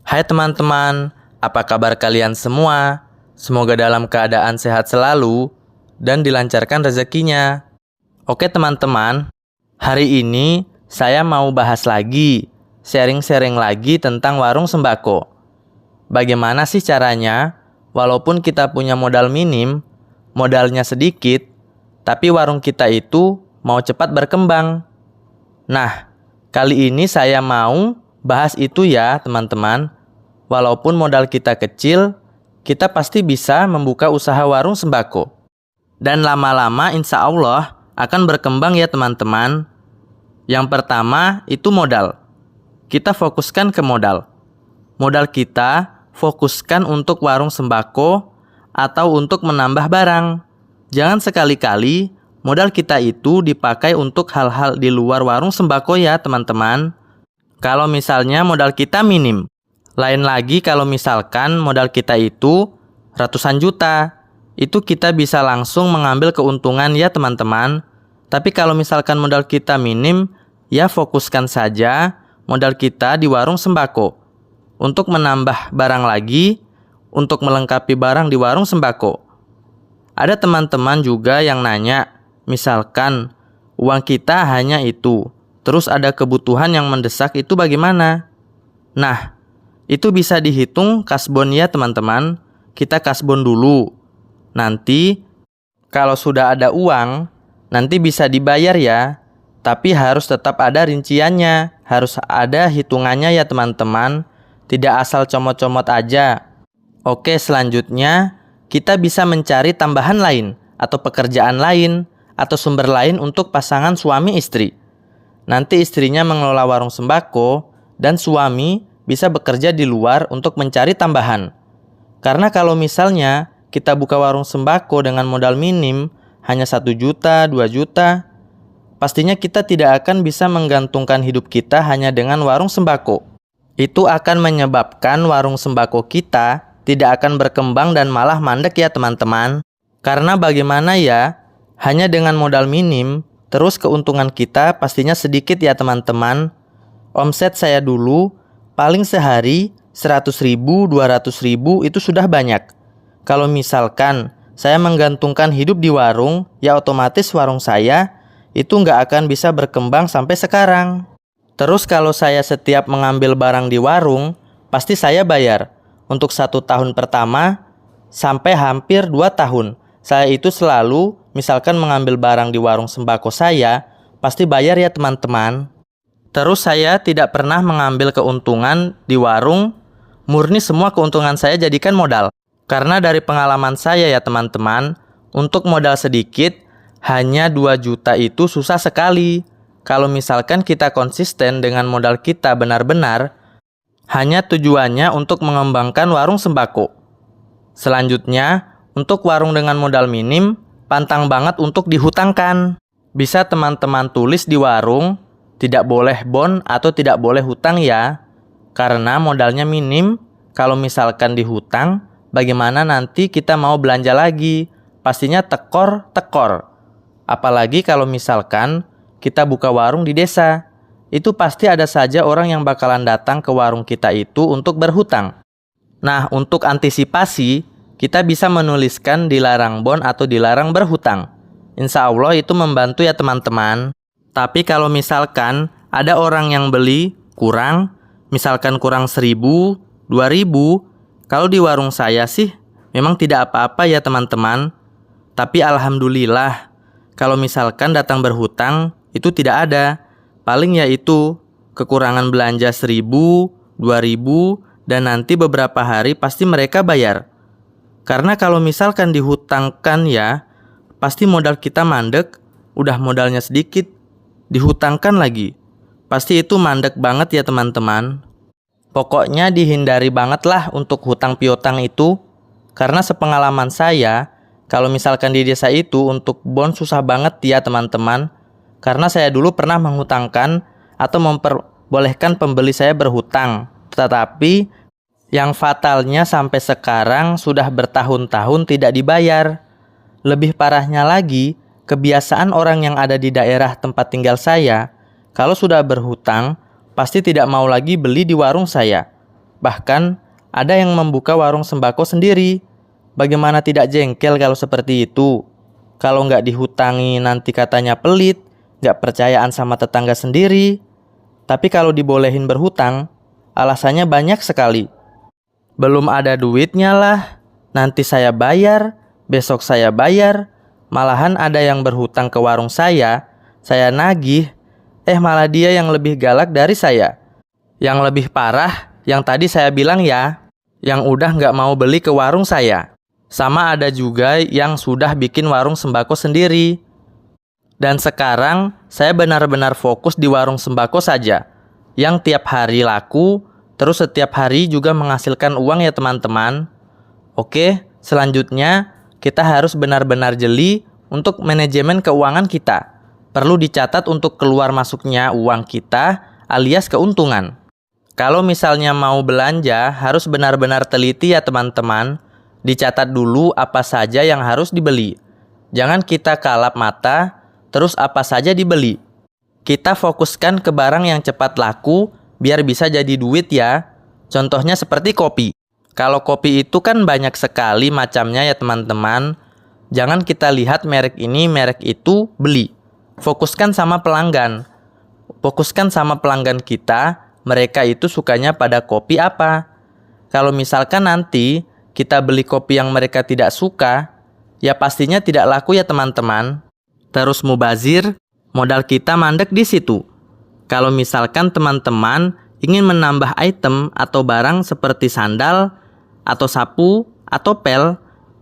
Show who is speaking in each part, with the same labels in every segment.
Speaker 1: Hai teman-teman, apa kabar kalian semua? Semoga dalam keadaan sehat selalu dan dilancarkan rezekinya. Oke teman-teman, hari ini saya mau bahas lagi, sharing-sharing lagi tentang warung sembako. Bagaimana sih caranya, walaupun kita punya modal minim, modalnya sedikit, tapi warung kita itu mau cepat berkembang. Nah, kali ini saya mau bahas itu ya teman-teman. Walaupun modal kita kecil, kita pasti bisa membuka usaha warung sembako. Dan lama-lama insya Allah akan berkembang ya teman-teman. Yang pertama itu modal. Kita fokuskan ke modal. Modal kita fokuskan untuk warung sembako atau untuk menambah barang. Jangan sekali-kali modal kita itu dipakai untuk hal-hal di luar warung sembako ya teman-teman. Kalau misalnya modal kita minim. Lain lagi kalau misalkan modal kita itu ratusan juta. Itu kita bisa langsung mengambil keuntungan ya teman-teman. Tapi kalau misalkan modal kita minim, ya fokuskan saja modal kita di warung sembako. Untuk menambah barang lagi, untuk melengkapi barang di warung sembako. Ada teman-teman juga yang nanya, misalkan uang kita hanya itu, terus ada kebutuhan yang mendesak itu bagaimana? Nah, itu bisa dihitung kasbon ya teman-teman. Kita kasbon dulu. Nanti kalau sudah ada uang, nanti bisa dibayar ya. Tapi harus tetap ada rinciannya. Harus ada hitungannya ya teman-teman. Tidak asal comot-comot aja. Oke, selanjutnya kita bisa mencari tambahan lain atau pekerjaan lain atau sumber lain untuk pasangan suami istri. Nanti istrinya mengelola warung sembako dan suami bisa bekerja di luar untuk mencari tambahan. Karena kalau misalnya kita buka warung sembako dengan modal minim, hanya 1 juta, 2 juta, pastinya kita tidak akan bisa menggantungkan hidup kita hanya dengan warung sembako. Itu akan menyebabkan warung sembako kita tidak akan berkembang dan malah mandek ya teman-teman. Karena bagaimana ya, hanya dengan modal minim, terus keuntungan kita pastinya sedikit ya teman-teman. Omset saya dulu paling sehari 100.000, 200.000 itu sudah banyak. Kalau misalkan saya menggantungkan hidup di warung, ya otomatis warung saya itu nggak akan bisa berkembang sampai sekarang. Terus kalau saya setiap mengambil barang di warung, pasti saya bayar. Untuk 1 tahun pertama sampai hampir 2 tahun. Saya itu selalu misalkan mengambil barang di warung sembako saya, pasti bayar ya teman-teman. Terus saya tidak pernah mengambil keuntungan di warung, murni semua keuntungan saya jadikan modal. Karena dari pengalaman saya ya teman-teman, untuk modal sedikit, hanya 2 juta itu susah sekali. Kalau misalkan kita konsisten dengan modal kita benar-benar, hanya tujuannya untuk mengembangkan warung sembako. Selanjutnya, untuk warung dengan modal minim, pantang banget untuk dihutangkan. Bisa teman-teman tulis di warung, tidak boleh bon atau tidak boleh hutang ya. Karena modalnya minim, kalau misalkan dihutang, bagaimana nanti kita mau belanja lagi? Pastinya tekor. Apalagi kalau misalkan kita buka warung di desa. Itu pasti ada saja orang yang bakalan datang ke warung kita itu untuk berhutang. Nah, untuk antisipasi, kita bisa menuliskan dilarang bon atau dilarang berhutang. Insya Allah itu membantu ya teman-teman. Tapi kalau misalkan ada orang yang beli kurang, misalkan kurang 1.000, 2.000, kalau di warung saya sih memang tidak apa-apa ya teman-teman. Tapi alhamdulillah, kalau misalkan datang berhutang, itu tidak ada. Paling yaitu kekurangan belanja 1.000, 2.000, dan nanti beberapa hari pasti mereka bayar. Karena kalau misalkan dihutangkan ya, pasti modal kita mandek, udah modalnya sedikit, dihutangkan lagi. Pasti itu mandek banget ya teman-teman. Pokoknya dihindari banget lah untuk hutang piutang itu. Karena sepengalaman saya, kalau misalkan di desa itu untuk bon susah banget ya teman-teman. Karena saya dulu pernah menghutangkan atau memperbolehkan pembeli saya berhutang. Tetapi yang fatalnya sampai sekarang sudah bertahun-tahun tidak dibayar. Lebih parahnya lagi, kebiasaan orang yang ada di daerah tempat tinggal saya, kalau sudah berhutang, pasti tidak mau lagi beli di warung saya. Bahkan ada yang membuka warung sembako sendiri. Bagaimana tidak jengkel kalau seperti itu? Kalau nggak dihutangi nanti katanya pelit, nggak percayaan sama tetangga sendiri. Tapi kalau dibolehin berhutang, alasannya banyak sekali. Belum ada duitnya lah, nanti saya bayar, besok saya bayar. Malahan ada yang berhutang ke warung saya nagih. Malah dia yang lebih galak dari saya. Yang lebih parah, yang tadi saya bilang ya, yang udah nggak mau beli ke warung saya. Sama ada juga yang sudah bikin warung sembako sendiri. Dan sekarang saya benar-benar fokus di warung sembako saja, yang tiap hari laku, terus setiap hari juga menghasilkan uang ya teman-teman. Oke, selanjutnya kita harus benar-benar jeli untuk manajemen keuangan kita. Perlu dicatat untuk keluar masuknya uang kita alias keuntungan. Kalau misalnya mau belanja, harus benar-benar teliti ya teman-teman. Dicatat dulu apa saja yang harus dibeli. Jangan kita kalap mata, terus apa saja dibeli. Kita fokuskan ke barang yang cepat laku, biar bisa jadi duit ya. Contohnya seperti kopi. Kalau kopi itu kan banyak sekali macamnya ya teman-teman. Jangan kita lihat merek ini, merek itu, beli. Fokuskan sama pelanggan. Fokuskan sama pelanggan kita, mereka itu sukanya pada kopi apa. Kalau misalkan nanti kita beli kopi yang mereka tidak suka, ya pastinya tidak laku ya teman-teman. Terus mubazir, modal kita mandek di situ. Kalau misalkan teman-teman ingin menambah item atau barang seperti sandal, atau sapu, atau pel,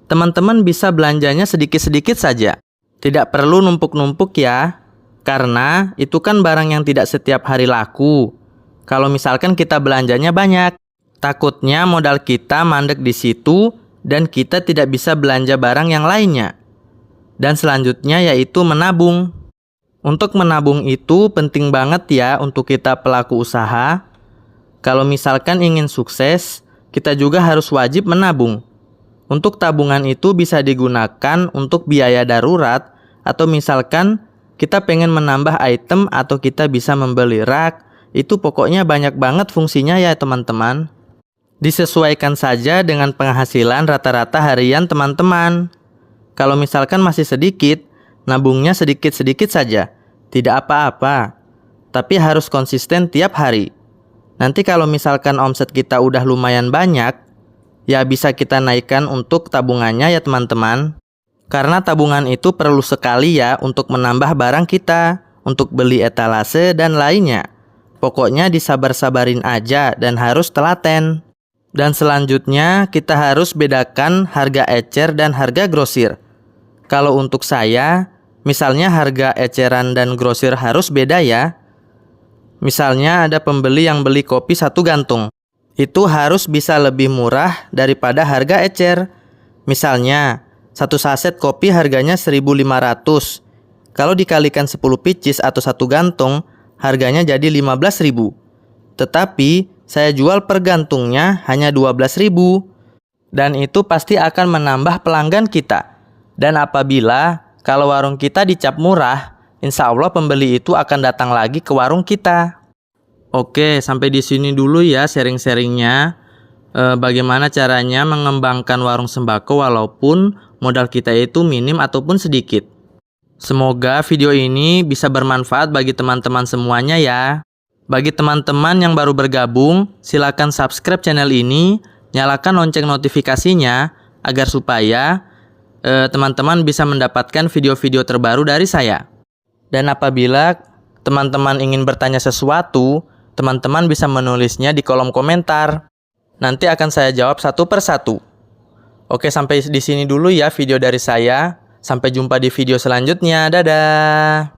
Speaker 1: teman-teman bisa belanjanya sedikit-sedikit saja. Tidak perlu numpuk-numpuk ya, karena itu kan barang yang tidak setiap hari laku. Kalau misalkan kita belanjanya banyak, takutnya modal kita mandek di situ dan kita tidak bisa belanja barang yang lainnya. Dan selanjutnya yaitu menabung. Untuk menabung itu penting banget ya untuk kita pelaku usaha. Kalau misalkan ingin sukses, kita juga harus wajib menabung. Untuk tabungan itu bisa digunakan untuk biaya darurat, atau misalkan kita pengen menambah item atau kita bisa membeli rak. Itu pokoknya banyak banget fungsinya ya teman-teman. Disesuaikan saja dengan penghasilan rata-rata harian teman-teman. Kalau misalkan masih sedikit, nabungnya sedikit-sedikit saja. Tidak apa-apa. Tapi harus konsisten tiap hari. Nanti kalau misalkan omset kita udah lumayan banyak, ya bisa kita naikkan untuk tabungannya ya teman-teman. Karena tabungan itu perlu sekali ya untuk menambah barang kita, untuk beli etalase dan lainnya. Pokoknya disabar-sabarin aja dan harus telaten. Dan selanjutnya kita harus bedakan harga ecer dan harga grosir. Kalau untuk saya, misalnya harga eceran dan grosir harus beda ya. Misalnya ada pembeli yang beli kopi 1 gantung. Itu harus bisa lebih murah daripada harga ecer. Misalnya, 1 saset kopi harganya 1.500. Kalau dikalikan 10 pieces atau 1 gantung, harganya jadi 15.000. Tetapi, saya jual per gantungnya hanya 12.000. Dan itu pasti akan menambah pelanggan kita. Dan apabila kalau warung kita dicap murah, insya Allah pembeli itu akan datang lagi ke warung kita. Oke, sampai di sini dulu ya sharing-sharingnya. Bagaimana caranya mengembangkan warung sembako walaupun modal kita itu minim ataupun sedikit. Semoga video ini bisa bermanfaat bagi teman-teman semuanya ya. Bagi teman-teman yang baru bergabung, silakan subscribe channel ini, nyalakan lonceng notifikasinya agar supaya teman-teman bisa mendapatkan video-video terbaru dari saya. Dan apabila teman-teman ingin bertanya sesuatu, teman-teman bisa menulisnya di kolom komentar. Nanti akan saya jawab satu persatu. Oke, sampai di sini dulu ya video dari saya. Sampai jumpa di video selanjutnya. Dadah!